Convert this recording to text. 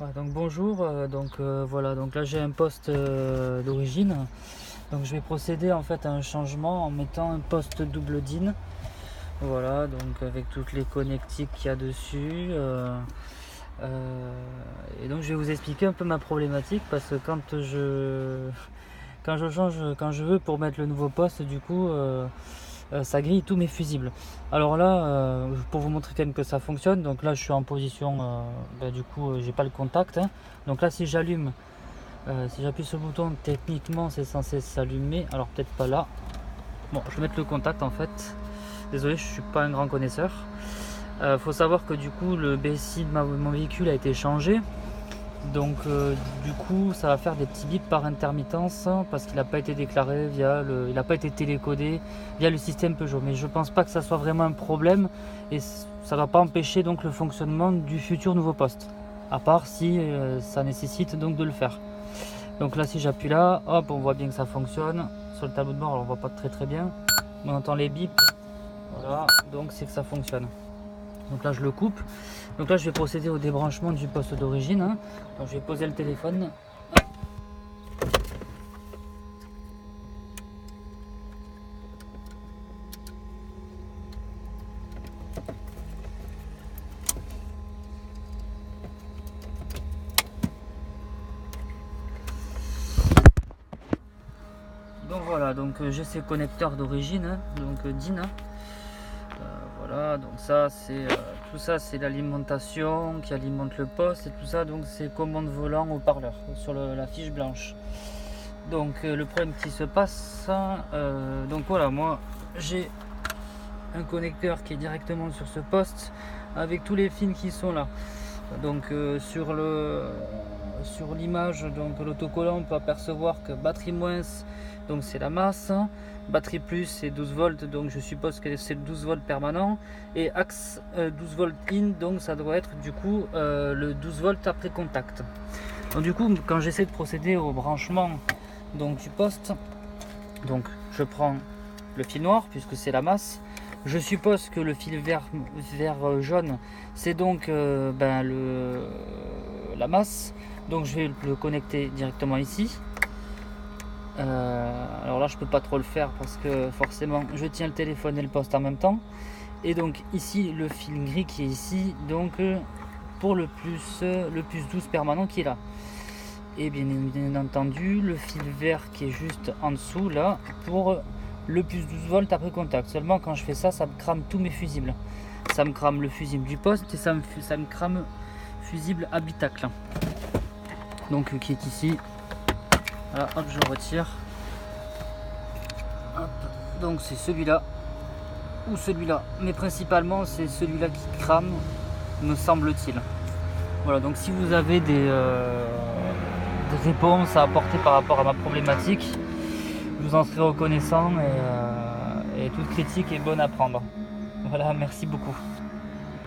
Ouais, donc bonjour, voilà, donc là j'ai un poste d'origine, donc je vais procéder en fait à un changement en mettant un poste double DIN, voilà, donc avec toutes les connectiques qu'il y a dessus, et donc je vais vous expliquer un peu ma problématique parce que quand je change, quand je veux pour mettre le nouveau poste, du coup, ça grille tous mes fusibles. Alors là, pour vous montrer quand même que ça fonctionne, donc là je suis en position, du coup, j'ai pas le contact, hein. Donc là, si j'allume, si j'appuie sur le bouton, techniquement c'est censé s'allumer. Alors peut-être pas là. Bon, je vais mettre le contact en fait. Désolé, je suis pas un grand connaisseur. Faut savoir que du coup, le BSI de mon véhicule a été changé. Donc du coup ça va faire des petits bips par intermittence parce qu'il n'a pas été déclaré il n'a pas été télécodé via le système Peugeot, mais je pense pas que ça soit vraiment un problème et ça ne doit pas empêcher donc le fonctionnement du futur nouveau poste, à part si ça nécessite donc de le faire. Donc là, si j'appuie là, hop, on voit bien que ça fonctionne. Sur le tableau de bord, alors on voit pas très bien, mais on entend les bips, voilà, donc c'est que ça fonctionne. Donc là je le coupe. Donc là je vais procéder au débranchement du poste d'origine, hein. Donc je vais poser le téléphone. Donc voilà, donc j'ai ces connecteurs d'origine, hein, donc DIN, hein. Voilà, donc ça c'est tout ça, c'est l'alimentation qui alimente le poste et tout ça, donc c'est commande volant haut-parleur sur la fiche blanche. Donc le problème qui se passe, donc voilà, moi j'ai un connecteur qui est directement sur ce poste avec tous les fils qui sont là. Donc sur l'image, donc l'autocollant, on peut apercevoir que batterie moins, donc c'est la masse, batterie plus c'est 12 volts, donc je suppose que c'est 12 volts permanent, et axe 12 volts in, donc ça doit être du coup le 12 volts après contact. Donc du coup, quand j'essaie de procéder au branchement donc du poste, donc je prends le fil noir puisque c'est la masse. Je suppose que le fil vert jaune, c'est donc la masse. Donc je vais le connecter directement ici. Alors là, je peux pas trop le faire parce que forcément, je tiens le téléphone et le poste en même temps. Et donc ici, le fil gris qui est ici, donc pour le plus 12 permanent qui est là. Et bien entendu, le fil vert qui est juste en dessous là pour le plus 12 volts après contact. Seulement quand je fais ça, ça me crame tous mes fusibles. Ça me crame le fusible du poste et ça me crame fusible habitacle. Donc qui est ici. Voilà, hop, je retire. Hop. Donc c'est celui-là ou celui-là. Mais principalement c'est celui-là qui crame, me semble-t-il. Voilà, donc si vous avez des réponses à apporter par rapport à ma problématique, je vous en serai reconnaissant et toute critique est bonne à prendre. Voilà, merci beaucoup.